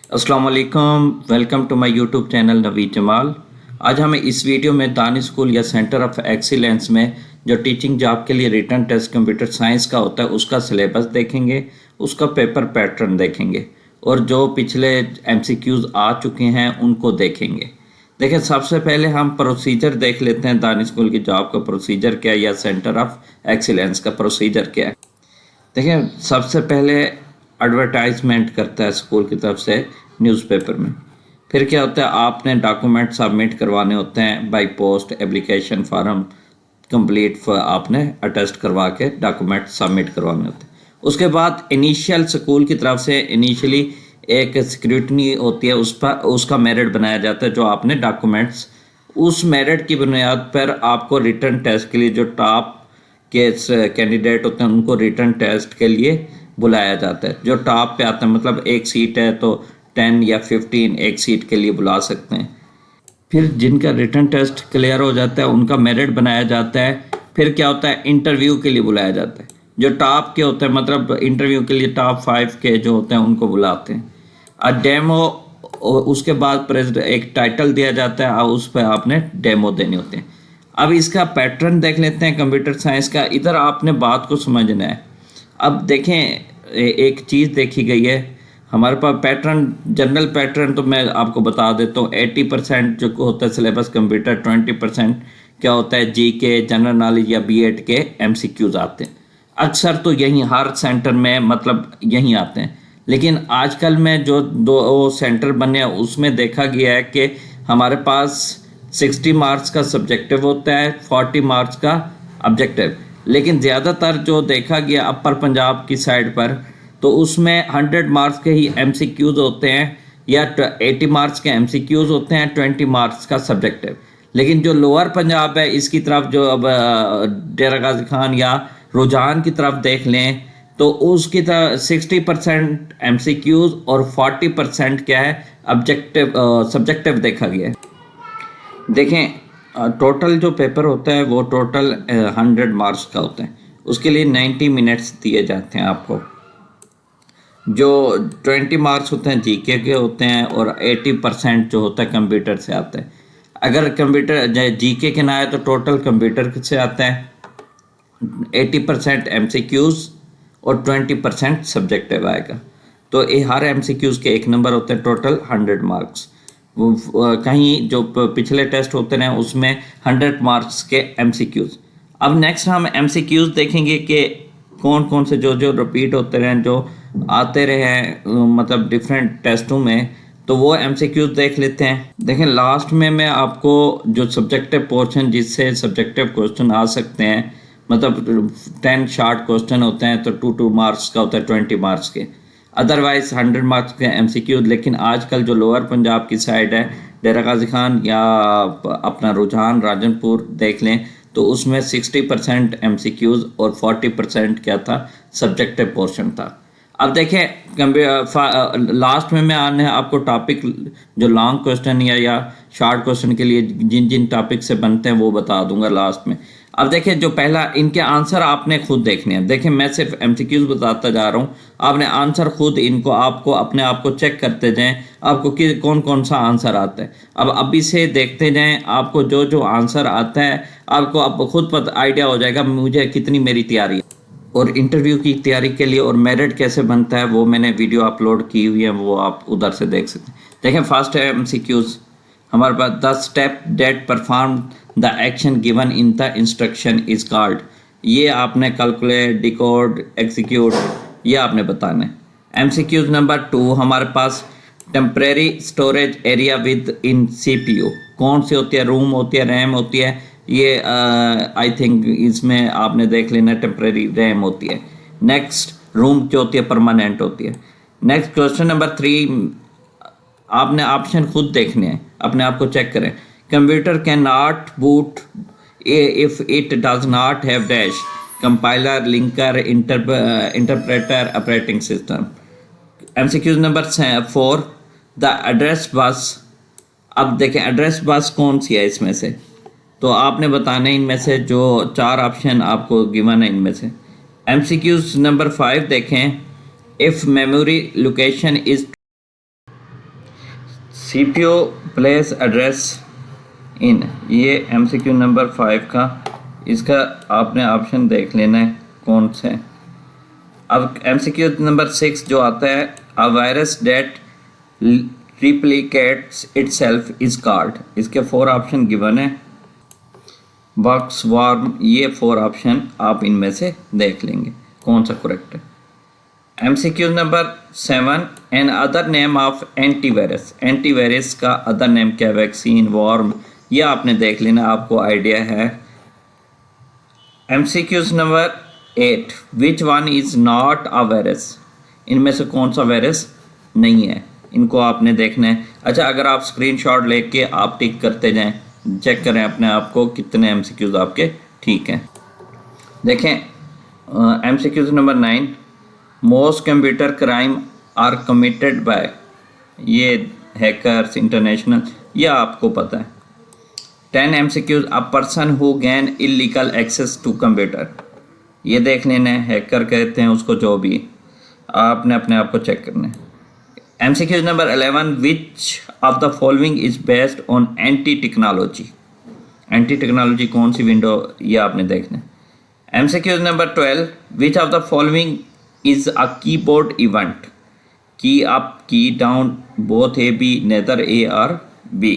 अस्सलाम वालेकुम, welcome to my YouTube channel Naveed Jamal. आज हम इस वीडियो में दानिश स्कूल या सेंटर ऑफ एक्सीलेंस में जो टीचिंग जॉब के लिए रिटन टेस्ट कंप्यूटर साइंस का होता है उसका सिलेबस देखेंगे, उसका पेपर पैटर्न देखेंगे और जो पिछले एमसीक्यूज आ चुके हैं उनको देखेंगे। देखिए, सबसे पहले हम प्रोसीजर देख लेते हैं, दानिश स्कूल की जॉब का प्रोसीजर क्या है या सेंटर ऑफ एक्सीलेंस का प्रोसीजर क्या है। देखिए, सबसे पहले एडवर्टाइजमेंट करता है स्कूल की तरफ से न्यूज़पेपर में। फिर क्या होता है, आपने डॉक्यूमेंट सबमिट करवाने होते हैं by post, application form complete आपने अटेस्ट करवा के डॉक्यूमेंट सबमिट करवाने होते हैं। उसके बाद इनिशियल स्कूल की तरफ से इनिशियली एक स्क्रूटनी होती है, उस पर उसका मेरिट बनाया जाता है जो आपने डॉक्यूमेंट्स, उस मेरिट की बुनियाद पर आपको रिटन टेस्ट के लिए जो टॉप के कैंडिडेट होते हैं उनको रिटन टेस्ट के लिए बुलाया जाता है। जो टॉप पे आता है, मतलब एक सीट है तो 10 या 15 एक सीट के लिए बुला सकते हैं। फिर जिनका रिटन टेस्ट क्लियर हो जाता है उनका मेरिट बनाया जाता है। फिर क्या होता है, इंटरव्यू के लिए बुलाया जाता है। जो टॉप के होते हैं, मतलब इंटरव्यू के लिए टॉप 5 के जो होते हैं उनको बुलाते हैं। और डेमो, उसके बाद एक टाइटल दिया जाता है और उस पर आपने डेमो देने होते हैं। अब इसका पैटर्न देख लेते हैं कंप्यूटर साइंस का। इधर आपने बात को समझना है। अब देखें, एक चीज़ देखी गई है हमारे पास पैटर्न, जनरल पैटर्न तो मैं आपको बता देता हूँ। 80% जो होता है सिलेबस कंप्यूटर, 20% क्या होता है जीके, जनरल नॉलेज या बीएड के एमसीक्यूज आते हैं। अक्सर तो यहीं हर सेंटर में मतलब यहीं आते हैं, लेकिन आजकल में जो दो सेंटर बने हैं उसमें देखा गया है कि हमारे पास 60 मार्क्स का सब्जेक्टिव होता है, 40 मार्क्स का ऑब्जेक्टिव। लेकिन ज़्यादातर जो देखा गया अपर पंजाब की साइड पर, तो उसमें 100 मार्क्स के ही एमसीक्यूज होते हैं या 80 मार्क्स के एमसीक्यूज होते हैं, 20 मार्क्स का सब्जेक्टिव। लेकिन जो लोअर पंजाब है इसकी तरफ, जो अब डेरा गाजी खान या रुझान की तरफ देख लें तो उसकी तरफ 60% एमसीक्यूज और 40% क्या है ऑब्जेक्टिव, सब्जेक्टिव देखा गया है। देखें, टोटल जो पेपर होता है वो टोटल 100 मार्क्स का होता है। उसके लिए 90 मिनट्स दिए जाते हैं आपको। जो 20 मार्क्स होते हैं जीके के होते हैं और 80% जो होता है कंप्यूटर से आता है। अगर कंप्यूटर जीके के ना आए तो टोटल कंप्यूटर से आता है। 80% एमसीक्यूज और 20% सब्जेक्टिव आएगा। तो ये हर एमसीक्यूज के 1 नंबर होते हैं, टोटल 100 मार्क्स। कहीं जो पिछले टेस्ट होते हैं उसमें 100 मार्क्स के एमसीक्यूज। अब नेक्स्ट हम एमसीक्यूज देखेंगे कि कौन कौन से जो रिपीट होते रहे, जो आते रहे हैं मतलब डिफरेंट टेस्टों में, तो वो एमसीक्यूज देख लेते हैं। देखें, लास्ट में मैं आपको जो सब्जेक्टिव पोर्शन जिससे सब्जेक्टिव क्वेश्चन आ सकते हैं, मतलब 10 शार्ट क्वेश्चन होते हैं तो 2 मार्क्स का होता है, 20 मार्क्स के। अदरवाइज 100 मार्क्स के एमसीक्यूज। लेकिन आजकल जो लोअर पंजाब की साइड है, डेरा गाजी खान या अपना रुझान राजनपुर देख लें, तो उसमें 60% एमसीक्यूज और 40% क्या था, सब्जेक्टिव पोर्शन था। अब देखें, लास्ट में मैं आने आपको टॉपिक जो लॉन्ग क्वेश्चन या शॉर्ट क्वेश्चन के लिए जिन जिन टॉपिक से बनते हैं वो बता दूंगा लास्ट में। अब देखें, जो पहला, इनके आंसर आपने खुद देखने हैं। देखें, मैं सिर्फ एमसीक्यूज बताता जा रहा हूँ, आपने आंसर खुद इनको आपको अपने आप को चेक करते जाएं आपको कि कौन कौन सा आंसर आता है। अब अभी से देखते जाएं, आपको जो जो आंसर आता है आपको अब खुद पता आइडिया हो जाएगा मुझे कितनी मेरी तैयारी है। और इंटरव्यू की तैयारी के लिए और मेरिट कैसे बनता है वो मैंने वीडियो अपलोड की हुई है, वो आप उधर से देख सकते हैं। देखें, फर्स्ट है एमसीक्यूज हमारे पास, the step that perform the action given in the instruction is called. ये आपने कैलकुलेट, डिकोड, एग्जीक्यूट, ये आपने बताना है। एमसीक्यूज नंबर 2 हमारे पास, temporary storage area within CPU कौन सी होती है, रूम होती है, रैम होती है। ये आई थिंक इसमें आपने देख लेना, टेम्परेरी रैम होती है। नेक्स्ट, रूम जो होती है परमानेंट होती है। नेक्स्ट क्वेश्चन नंबर 3, आपने ऑप्शन खुद देखने हैं, अपने आप को चेक करें। Computer can not boot if it does not have dash, compiler, linker, interpreter, operating system. MCQs number 4, the address bus. अब देखें, एड्रेस बस कौन सी है इसमें से, तो आपने बताना है इनमें से जो 4 ऑप्शन आपको गिवन है इनमें से। एमसीक्यूज नंबर 5 देखें, if memory location is CPU place address in, ये MCQ नंबर 5 का, इसका आपने ऑप्शन देख लेना है कौन से है। अब MCQ नंबर 6 जो आता है, a virus date replicates itself is called, इसके 4 ऑप्शन गिवन है। बॉक्स वार्म, ये 4 ऑप्शन आप इनमें से देख लेंगे कौन सा करेक्ट है। MCQ number 7, an other name of antivirus, antivirus का अदर नेम क्या, वैक्सीन, वार्म, ये आपने देख लेना, आपको आइडिया है। MCQ number 8, which one is not a virus, इनमें से कौन सा वायरस नहीं है, इनको आपने देखना है। अच्छा, अगर आप स्क्रीनशॉट लेके आप टिक करते जाएं, चेक करें अपने आप को कितने MCQs आपके ठीक हैं। देखें MCQ number 9, most computer crime are committed by, ये हैकर्स इंटरनेशनल, ये आपको पता है। 10 MCQs, a person who gain illegal access to computer, ये देख लेना है, हैकर कहते हैं उसको, जो भी आपने अपने आप को चेक करना है। MCQ number 11, which of the following is based on anti technology, anti technology कौन सी विंडो, ये आपने देखना है। MCQ number 12, which of the following is a keyboard event, key up, key down, both A B, neither A और B.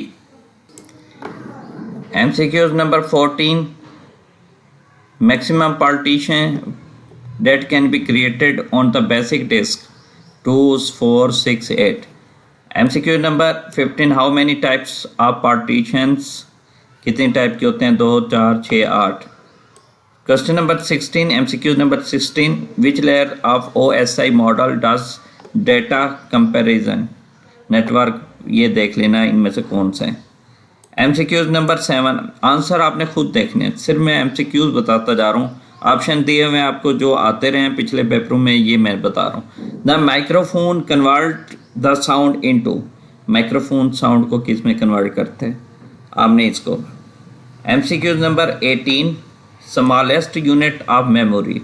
MCQ number 14, maximum partition that can be created on the basic disk 2, 4, 6, 8। MCQ number 15, how many types of partitions, कितने type के होते हैं, 2, 4, 6, 8। Question number 16, MCQ number 16, which layer of OSI model does data comparison network, ये देख लेना इनमें से कौन सा है। MCQ नंबर 7, आंसर आपने खुद देखने हैं, सिर्फ मैं MCQs बताता जा रहा हूँ, ऑप्शन दिए हुए आपको जो आते रहे हैं पिछले पेपरों में, ये मैं बता रहा हूँ। The microphone convert the sound into, microphone sound को किस में कन्वर्ट करते हैं, आपने इसको। MCQ number 18, smallest unit of memory,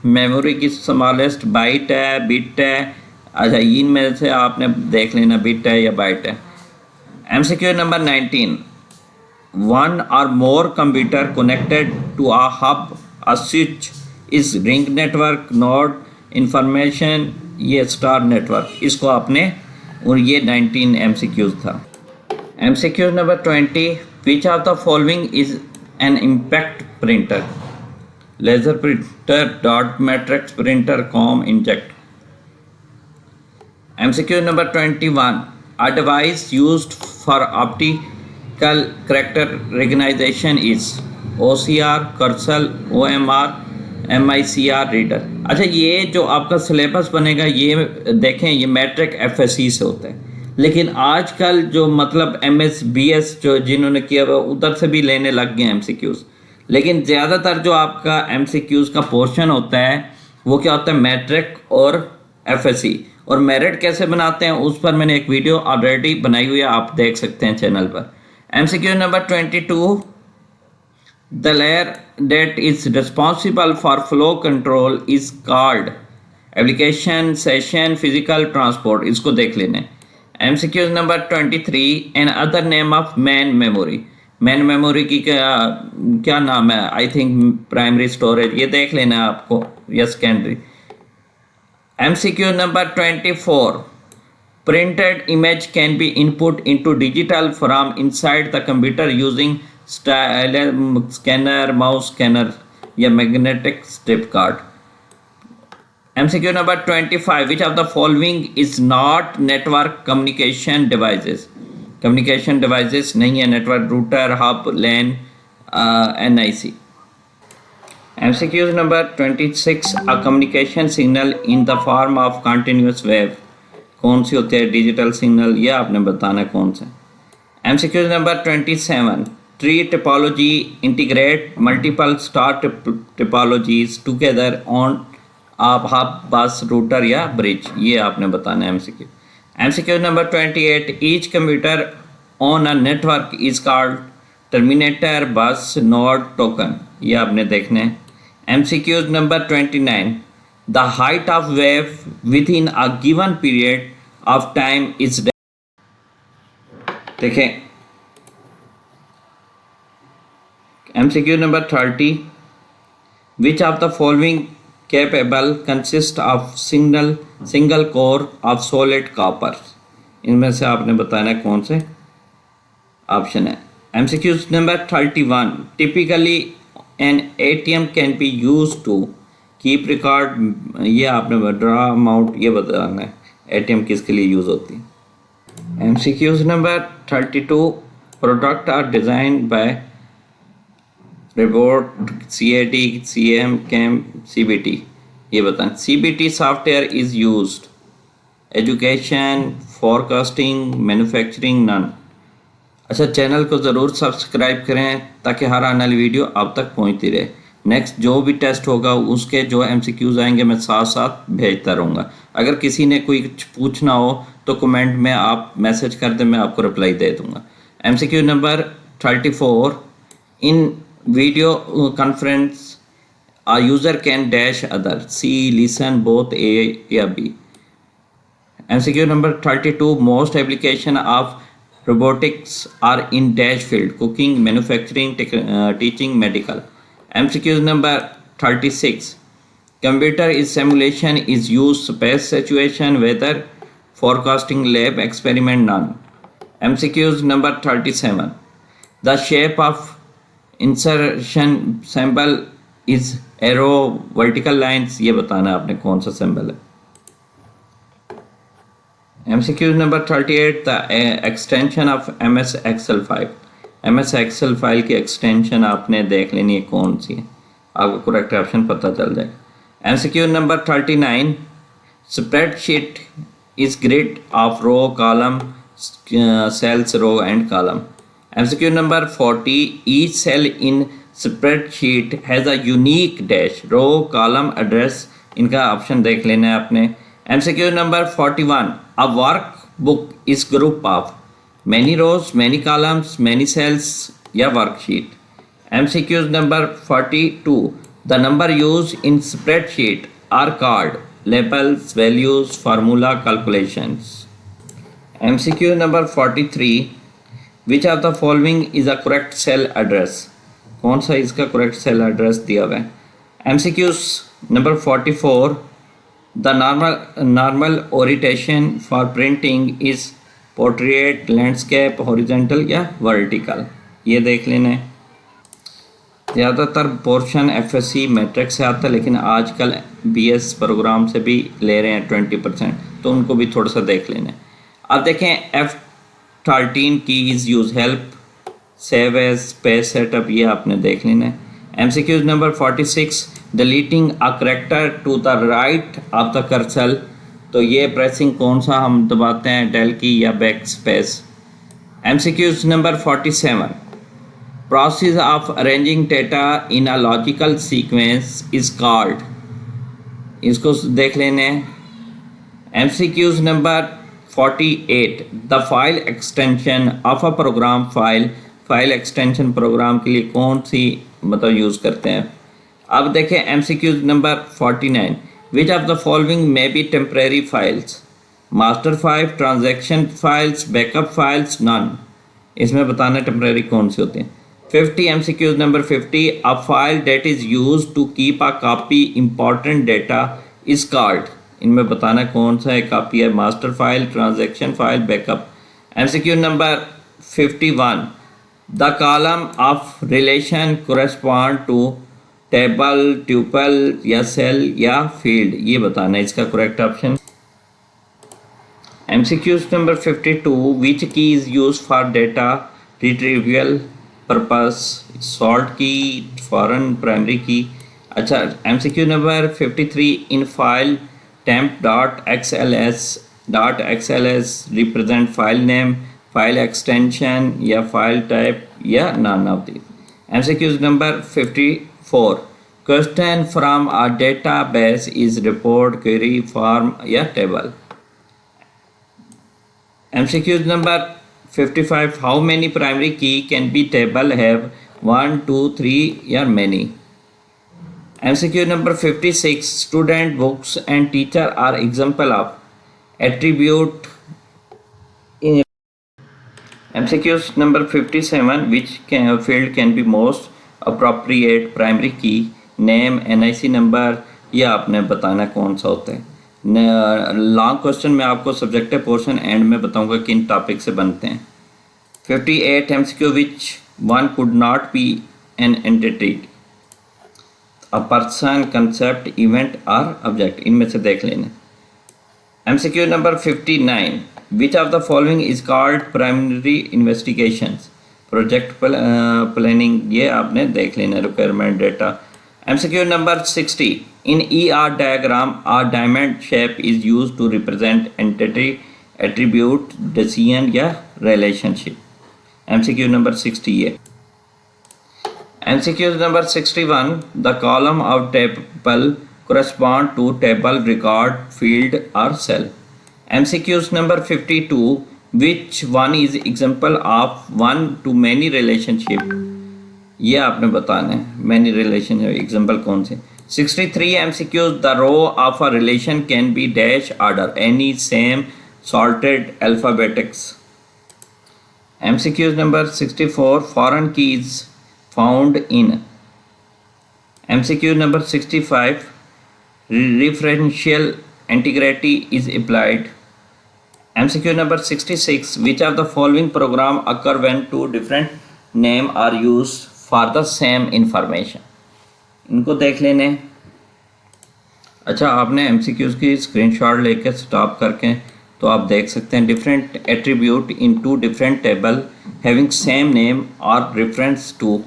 memory की स्मॉलेस्ट बाइट है, बिट है, अच्छा इनमें से आपने देख लेना बिट है या बाइट है। MCQ number 19, one or more computer connected to a hub, a switch is ring network, node, information, ये स्टार नेटवर्क, इसको आपने, और ये 19 MCQs था। MCQ number 20, which of the following is an impact printer, laser printer, dot matrix printer, com, inject। MCQ number 21, a device used for optical character recognition is OCR, cursor, OMR, MICR, reader. अच्छा, ये जो आपका syllabus बनेगा, ये देखें, ये matric FSE से होता है, लेकिन आजकल जो मतलब MS BS जो जिन्होंने किया हुआ उधर से भी लेने लग गए MCQs, लेकिन ज़्यादातर जो आपका MCQs का पोर्शन होता है वो क्या होता है, मैट्रिक और FSE। और मेरिट कैसे बनाते हैं उस पर मैंने एक वीडियो ऑलरेडी बनाई हुई है, आप देख सकते हैं चैनल पर। MCQ number 22, the layer that is responsible for flow control is called application, session, physical, transport, इसको देख लेने। MCQ number 23, an other name of main memory, main memory की क्या नाम है, आई थिंक प्राइमरी स्टोरेज, ये देख लेना है आपको, या secondary. MCQ number 24, printed image can be input into digital from inside the computer using stylus, scanner, mouse scanner या magnetic strip card। MCQ number 25, which of the following is not network communication devices, communication devices नहीं है, network router, hub, LAN, NIC। MCQ number 26, a communication signal in the form of continuous wave, कौन सी होती है, digital signal, ये आपने बताना है कौन सा। MCQ number 27, tree topology integrate multiple star topologies together on आप हब, बस, रूटर या ब्रिज, ये आपने बताना है MCQ। MCQ number 28, each computer on a network is called terminator, bus, node, token, ये आपने देखने हैं। MCQ number 29, the height of wave within a given period of time is देखें MCQ number 30, which of the following capable consist of single core of solid copper. इनमें से आपने बताना है कौन से ऑप्शन है। MCQ number 31, typically an ATM can be use to keep record. ये आपने ड्रा अमाउंट ये बताना है ATM किसके लिए यूज होती है। MCQ number 32, product are design by report CAD CM CAM CBT। ये बताएं CBT software is used education forecasting manufacturing none. अच्छा, चैनल को ज़रूर सब्सक्राइब करें ताकि हर आने वाली वीडियो आप तक पहुंचती रहे। नेक्स्ट जो भी टेस्ट होगा उसके जो MCQs आएंगे मैं साथ साथ भेजता रहूँगा। अगर किसी ने कोई कुछ पूछना हो तो कमेंट में आप मैसेज कर दें, मैं आपको रिप्लाई दे दूँगा। MCQ number 34, in video conference a user can dash other C listen both A या B। MCQ number 32, most application of robotics are in dash field cooking manufacturing teaching medical। MCQ number 36, computer is simulation is used space situation weather forecasting lab experiment none। MCQs number 37, the shape of insertion symbol is arrow vertical lines. ये बताना है आपने कौन सा symbol है। MCQ number 38, the extension of MS Excel file. MS Excel file की extension आपने देख लेनी है कौन सी है, आपको करेक्ट ऑप्शन पता चल जाएगा। MCQ number 39, spreadsheet is grid of row column cells row and column. MCQ number 40, each cell in spreadsheet has a unique dash row column address। इनका ऑप्शन देख लेना है आपने। MCQ number 41, a workbook is group of many rows many columns many cells या worksheet। MCQ number 42, the number used in spreadsheet are called labels values formula calculations। MCQ number 43, which of the following is a correct cell address. कौन सा इसका correct cell address दिया हुआ है। MCQs number 44, the normal orientation for printing is portrait landscape horizontal या vertical. ये देख लेना है। ज़्यादातर पोर्शन FSC मैट्रिक से आता है, लेकिन आजकल BS प्रोग्राम से भी ले रहे हैं 20%, तो उनको भी थोड़ा सा देख लेना है। अब देखें F13 keys use help save as space setup, ये आपने देख लेना है। MCQ number 46, deleting a character to the right of the cursor. तो ये प्रेसिंग कौन सा हम दबाते हैं, डेल की या backspace. MCQ number 47, process of arranging data in a logical sequence is called. इसको देख लेने। MCQ number 48, the file extension of a program file extension program के लिए कौन सी मतलब यूज़ करते हैं। अब देखें MCQ number 49, which of the following may be temporary files, master file transaction files backup files none. इसमें बताना टेम्परेरी कौन सी होती हैं। 50 MCQ number 50, a file that is use to keep a copy important data is called. इनमें बताना कौन सा एक कॉपी है, master file transaction file backup. MCQ number 51, the column of relation correspond to table tuple या cell या field. ये बताना है इसका correct option. MCQ number 52, which key is use for data retrieval purpose, sort key foreign primary key. अच्छा, MCQ number 53, in file temp.xls represent file name file extension या file type या none of the. MCQ number 54, question from a database is report query form या table. MCQ number 55, how many primary key can be table have 1 2 3 या many. MCQ number 56, student books and teacher are example of attribute in MCQs number 57, which field can be most appropriate? Primary key, name, NIC number, ये आपने बताना कौन सा होता है। Long question में आपको सब्जेक्टिव पोर्शन एंड में बताऊंगा किन टॉपिक से बनते हैं। 58 MCQ, which one could not be an entity? A person, concept, event or object, इनमें से देख लेना। MCQ number 59, which of the following is called primary investigations? Project planning, ये आपने देख लेना। requirement data। MCQ number 60, in ER diagram a diamond shape is used to represent entity, attribute, decision या relationship। MCQ number 60 ये। MCQ number 61, the column of table correspond to table, record, field or cell। MCQs number 52, which one is example of one to many relationship? ये आपने बताना है, many relationship example कौन से। 63 MCQs, the row of a relation can be dash order, any, same, sorted, alphabetics। MCQs number 64, foreign keys found in। MCQ number 65, referential integrity is applied। MCQ number 66, which of the following program occur when two different name are used for the same information? इनको देख लेने। अच्छा, आपने MCQs की screenshot लेके stop करके तो आप देख सकते हैं different attribute in two different table having same name और रेफरेंस टू,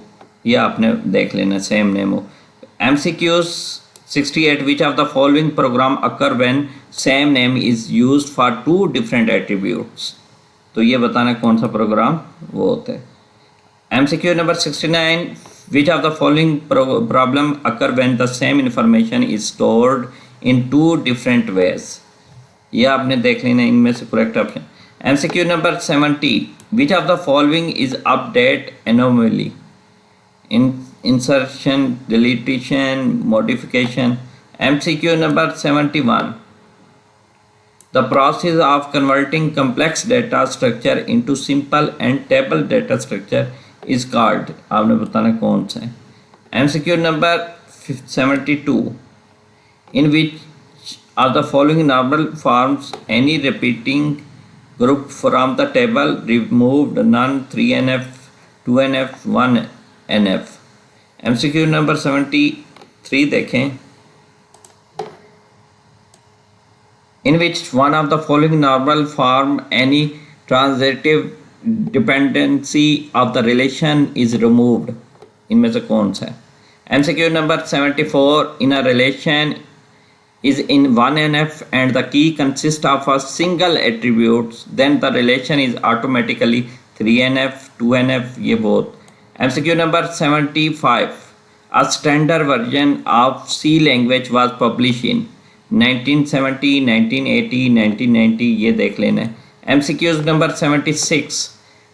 ये आपने देख लेना सेम नेम हो। MCQs 68, which of the following program occur when same name is used for two different attributes? तो ये बताना कौन सा प्रोग्राम वो होता है। MCQ number 69, which of the following problem occur when the same information is stored in two different ways? ये आपने देख लेना इनमें से correct option. MCQ number 70, which of the following is update anomaly? Insertion, deletion, modification। MCQ number 71, the process of converting complex data structure into simple and table data structure is called, आपने बताना कौन सा है। MCQ number 72, in which of the following normal forms any repeating group from the table removed none, 3NF, 2NF, 1NF। MCQ number 73 देखें, in which one of the following normal form any transitive dependency of the relation is removed, इनमें से कौन सा है। MCQ number 74, in a relation is in 1NF and the key consists of a single attribute, then the relation is automatically 3NF, 2NF, ये बहुत। MCQ number 75, a standard version of C language was published in 1970, 1980, 1990, ये देख लेना है। MCQs number 76,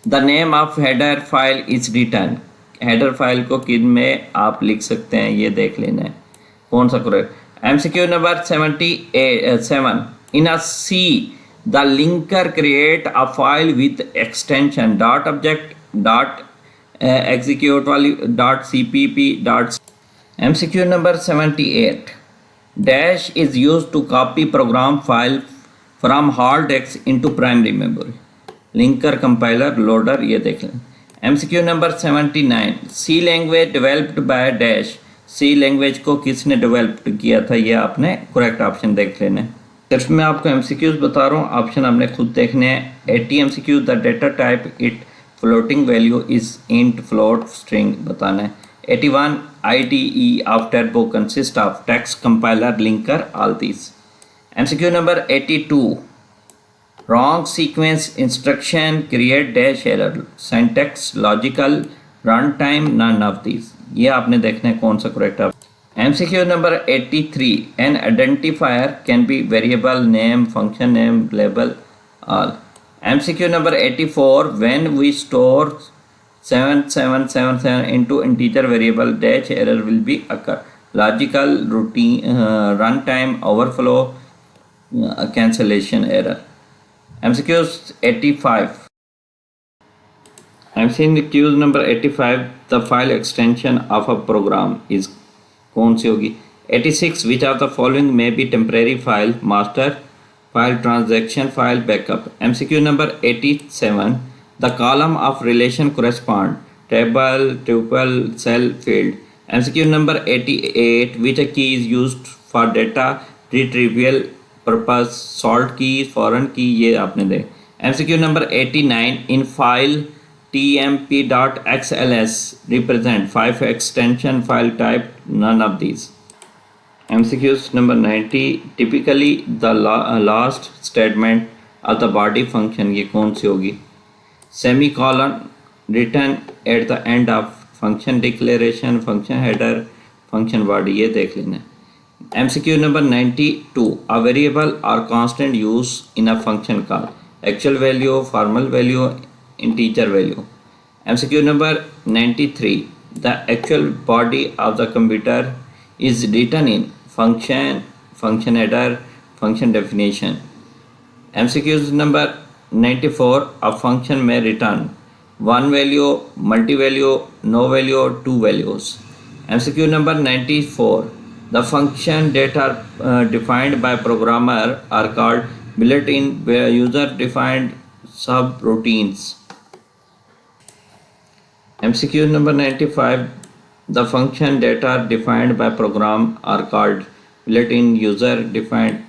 the name of header file is written, header file को किन में आप लिख सकते हैं ये देख लेना है कौन सा correct. MCQ number 77, in a C the linker create a file with extension dot object dot execute dot cpp dot। MCQ number 78, dash is used to copy program file from hard disk into primary memory, linker, compiler, loader, ये देख लें। MCQ number 79, C language developed by dash, C language को किसने develop किया था, ये आपने correct option देख लेना है। सिर्फ मैं आपको MCQs बता रहा हूँ, ऑप्शन आपने खुद देखने हैं। 80 MCQ, the data type it floating value is int, float, string बताना है। 81 IDE of Turbo consist of text, compiler, linker, all these। MCQ number 82, wrong sequence instruction create dash error, syntax, logical, runtime, none of these, ये आपने देखना है कौन सा correct है। MCQ number 83, an identifier can be variable, name, function name, label, all। MCQ number 84, when we store 7777 into integer variable dash error will be occur, logical, routine, runtime, overflow, cancellation error। MCQ 85, MCQ number 85 the file extension of a program is कौन सी होगी? 86 which of the following may be temporary file master file transaction file backup. MCQ number 87 the column of relation correspond table tuple cell field. MCQ number 88 which key is used for data retrieval purpose sort key foreign key, ये आपने दे। MCQ number 89 in file tmp.xls represent 5 extension file type, none of these। MCQs number 90 typically the last statement of the body function ये कौन सी होगी? Semicolon written at the end of function declaration, function header, function body, ये देख लेना। MCQ number 92 a variable or constant use in a function call, actual value, formal value, integer value। MCQ number 93 the actual body of the computer is written in function, function header, function definition। MCQ number 94 a function may return one value, multi value, no value, two values। MCQ number 94 the function that are defined by programmer are called built-in user defined subroutines। MCQ number 95 the function that are defined by program are called built-in user defined।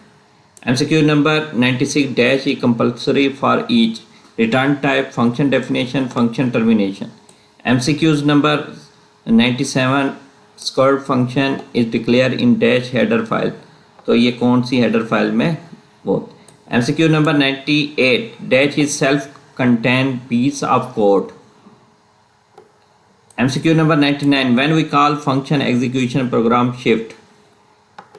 MCQ number 96 dash is compulsory for each return type, function definition, function termination। MCQs number 97 scored function is declared in dash header file, तो ये कौन सी header file में वो। MCQ number 98 dash is self contained piece of code। MCQ number 99 when we call function execution program shift।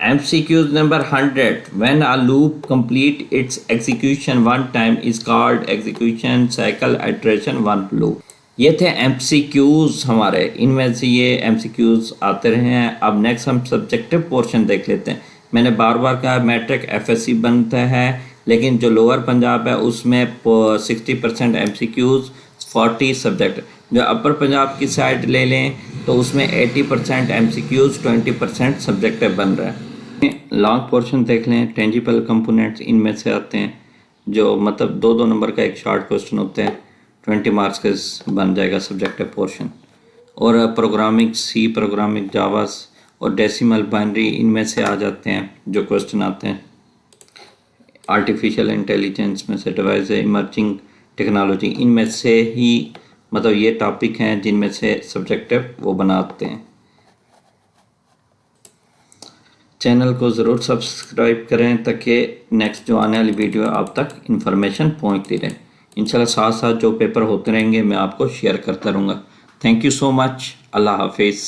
MCQ number 100 when a loop complete its execution one time is called execution cycle iteration one loop। ये थे MCQs हमारे, इनमें से ये MCQs आते रहे हैं। अब नेक्स्ट हम सब्जेक्टिव पोर्शन देख लेते हैं। मैंने बार बार कहा मैट्रिक FSC बनता है, लेकिन जो लोअर पंजाब है उसमें 60% MCQs 40 सब्जेक्ट। जो अपर पंजाब की साइड ले लें तो उसमें 80% MCQs 20% सब्जेक्टिव बन रहा है। लॉन्ग पोर्शन देख लें, टेंजिबल कंपोनेंट्स इनमें से आते हैं, जो मतलब 2-2 नंबर का एक शॉर्ट क्वेश्चन होते हैं, 20 मार्क्स का बन जाएगा सब्जेक्टिव पोर्शन। और प्रोग्रामिंग सी, प्रोग्रामिंग जावास और डेसिमल बाइनरी इनमें से आ जाते हैं जो क्वेश्चन आते हैं। आर्टिफिशियल इंटेलिजेंस में से डिवाइस इमर्जिंग टेक्नोलॉजी, इनमें से ही मतलब ये टॉपिक हैं जिनमें से सब्जेक्टिव वो बनाते हैं। चैनल को ज़रूर सब्सक्राइब करें ताकि नेक्स्ट जो आने वाली वीडियो आप तक इंफॉर्मेशन पहुंचती रहे। इंशाल्लाह साथ साथ जो पेपर होते रहेंगे मैं आपको शेयर करता रहूँगा। Thank you so much. अल्लाह हाफिज़।